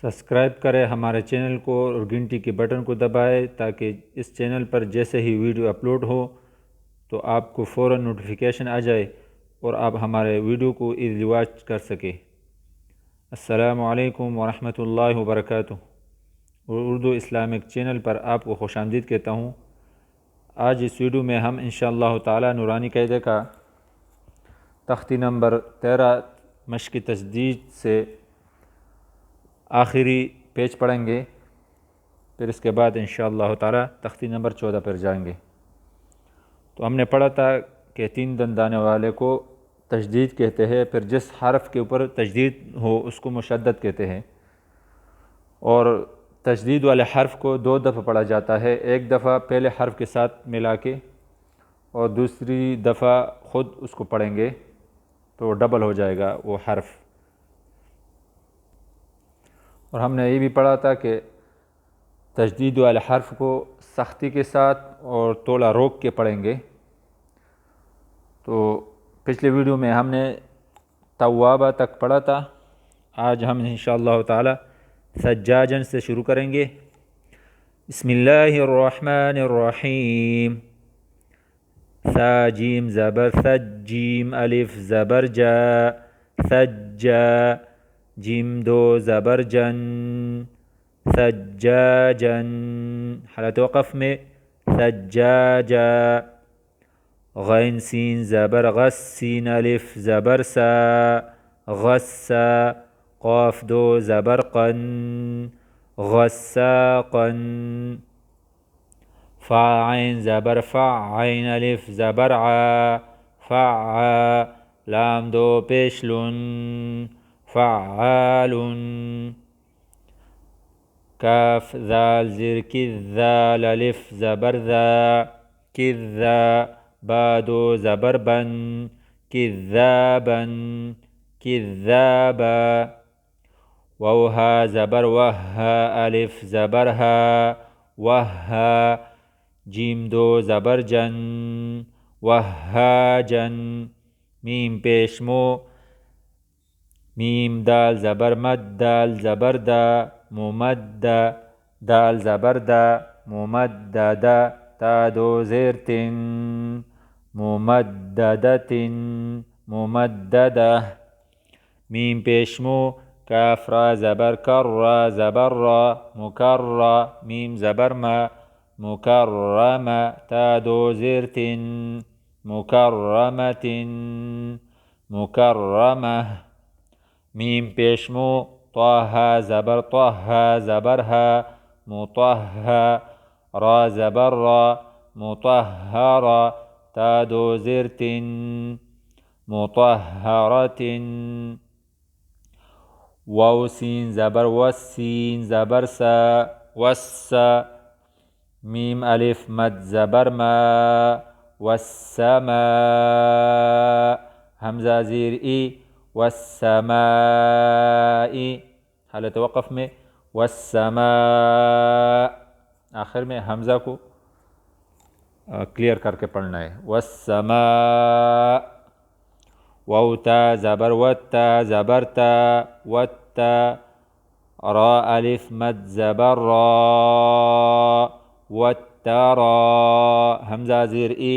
Subscribe کریں ہمارے channel کو اور گھنٹی کے بٹن کو دبائیں تاکہ اس چینل پر جیسے ہی ویڈیو اپلوڈ ہو تو آپ کو فوراً نوٹیفیکیشن آ جائے اور آپ ہمارے ویڈیو کو ایزلی واچ کر سکیں۔ السلام علیکم ورحمۃ اللہ وبرکاتہ۔ اردو اسلامک چینل پر آپ کو خوش آمدید کہتا ہوں۔ آج اس ویڈیو میں ہم انشاءاللہ تعالی نورانی قاعدے کا تختی نمبر 13 مشق تجدید سے آخری پیج پڑھیں گے، پھر اس کے بعد انشاءاللہ تعالی تختی نمبر 14 پر جائیں گے۔ تو ہم نے پڑھا تھا کہ 3 دندانے والے کو تجدید کہتے ہیں، پھر جس حرف کے اوپر تجدید ہو اس کو مشدد کہتے ہیں، اور تجدید والے حرف کو 2 دفعہ پڑھا جاتا ہے، ایک دفعہ پہلے حرف کے ساتھ ملا کے اور دوسری دفعہ خود اس کو پڑھیں گے تو ڈبل ہو جائے گا وہ حرف۔ اور ہم نے یہ بھی پڑھا تھا کہ تجدید والے حرف کو سختی کے ساتھ اور تھوڑا روک کے پڑھیں گے۔ تو پچھلے ویڈیو میں ہم نے توابہ تک پڑھا تھا، آج ہم انشاءاللہ تعالی سجاجن سے شروع کریں گے۔ بسم اللہ الرحمن الرحیم۔ سا جیم زبر سج، جیم الف زبر جا، سجا، جیم 2 زبر جن، سجاجن، حالت وقف میں سجاجا۔ غین سین زبر غس، سین الف زبر سا، غسا، قاف 2 زبر قن، غساقا۔ فا عین زبر فع، عین الف زبر عا، فعا، لام 2 پیش لن، فعال۔ کاف ذال زیر کذال، الف زبر ذا، کذا، با 2 زبر بن، کذابا، کذابا۔ واو ہا زبر وہا، الف زبر ہا، وہا، جیم 2 زبر جن، وہاجن۔ میم پیش مو، میم دال زبر مد، دال زبر دا، ممدہ، دال زبر دا، ممددہ، تا 2 زیر تن، ممددۃ، ممددہ۔ میم پیش مو، کاف را زبر کر، را زبر را، مکرہ، میم زبر ما، مکرمہ، تا 2 زیر تن، مکرمۃ، مکرمہ۔ میم پیش مو، طہ زبر طہ، زبر ہا، مطہہ، را زبر را، مطہرہ، تا 2 زیر تن، مطہرۃ۔ واو سین زبر وس، سین زبر سا، وسا۔ میم الف مد زبر ما، والسماء، حمزہ زیر ای، والسماء، حالت وقف میں والسماء، آخر میں حمزہ کو کلیئر کر کے پڑھنا ہے، والسماء۔ واو تا زبر وتا، زبر تا، وتا، را الف مد زبر را، وترا، حمزہ زیر ای،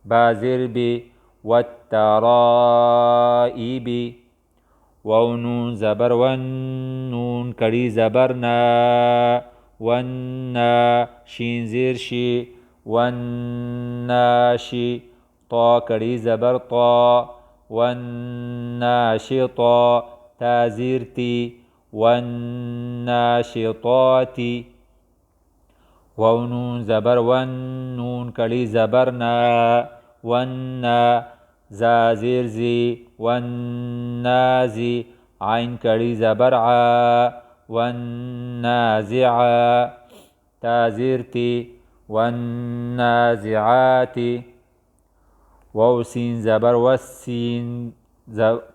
با زیر بی، والترائب۔ واو نون زبر ون، نون کڑی زبر نا، ونا، شین زیر شی، والناشی، طا کڑی زبر طا، والناشطا، تا زیر تی، والناشطات۔ واو نون زبر ون، نون کڑی زبر نا، ونا، زا زیر زی، والنازی، عین کڑی زبر عا، والنازعا، تا زیر تی، والنازعات۔ واو سین زبر وس، سین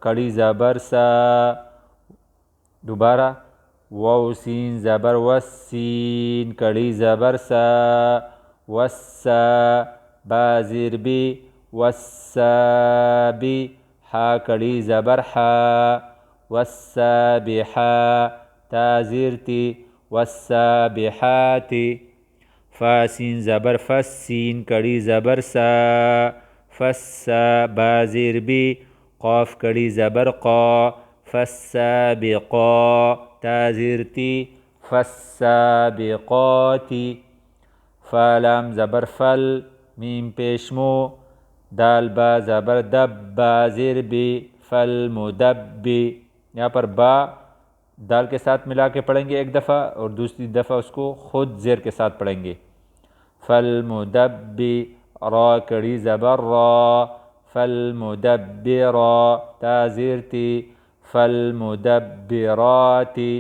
کڑی زبر سا، دوبارہ واو سین زبر وس، سین کڑی زبر سا، وسا، با زیر بی، والسابی، حا کڑی زبر حا، والسابحا، تا زیر تی والسابحات فا سین زبر فس سین کڑی زبر سا فسا با زیر بی قاف کڑی زبر قا فالسابقا تا زیر تی فالسابقاتی فا لام زبر فل میم پیشمو دال با زبر دب با زیر بی فالمدبی یہاں پر با دال کے ساتھ ملا کے پڑھیں گے ایک دفعہ اور دوسری دفعہ اس کو خود زیر کے ساتھ پڑھیں گے فالمدبی را کڑی زبر را فالمدبرا تا زیر تی فالمدبراتی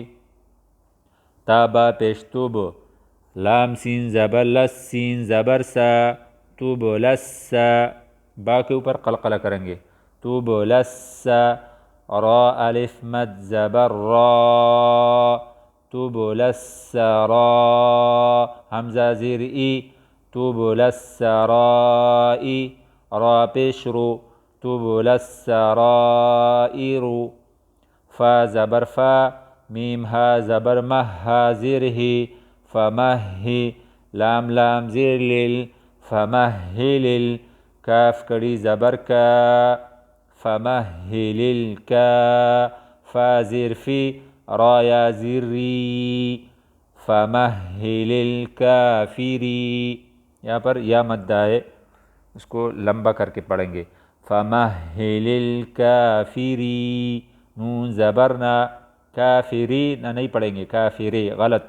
تا با پیش توب لام سین زبر لس سین زبر سا توب لسا با کے اوپر قلقلہ کریں گے توب لسا را الف مد زبر را توب لسا را حمزہ زیر ای توب لسا را ای را پیش رو توب لسا را ای رو فا زبر فا میم ہا زبر مہ ہا زیر ہی فمہی لام لام زیر لیل فمہلل کاف کڑی زبر کا فمہلل کا فا زیر فی را یا زیر ری فمہلل کافری یہاں پر یا مدہ ہے اس کو لمبا کر کے پڑھیں گے فمہلل کافری نون زبرنا کافری نہ نہیں پڑھیں گے کافری غلط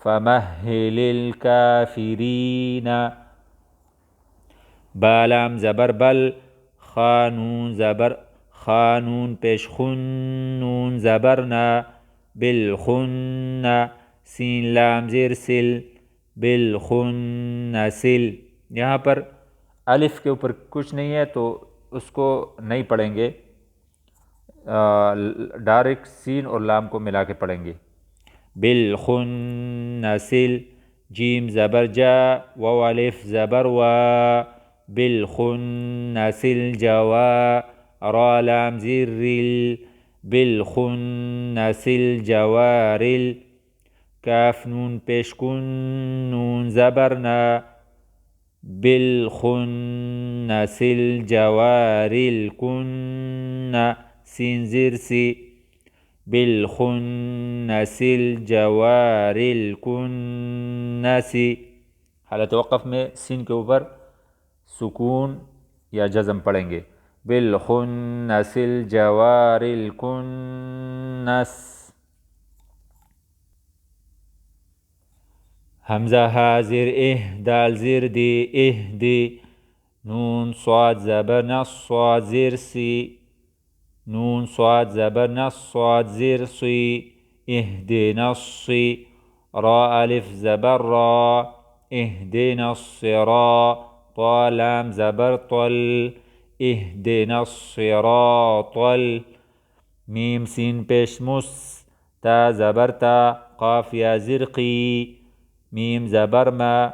فمہل الکافرین بالام زبر بل خانون زبر خانون پیش خن نون زبرنا بالخن سین لام زیر سل بالخن سل یہاں پر الف کے اوپر کچھ نہیں ہے تو اس کو نہیں پڑھیں گے ڈائریکٹ سین اور لام کو ملا کے پڑھیں گے بالخنسل جیم زبر جا واو الف زبر وا بالخنسل جوا را لام زیر ریل بالخنسل جوارل کاف نون پیش کن نون زبرنا بالخنسل جوارل کن سین زیر سی بالخنس الجوار الکنس حالت وقف میں سین کے اوپر سکون یا جزم پڑھیں گے بالخنس الجوار الکنس حمزہ ہا زیر دال زیر دی دی نون صاد زبر نص صاد زیر سی نون صاد زبر نص صاد زیر سی اهدنا الصی را الف زبر را اهدنا الصراط طا لام زبر طل اهدنا الصراط میم سین پیش مس تا زبر تا قاف یا زرقی میم زبر ما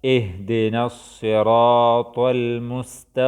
اهدنا الصراط المستقیم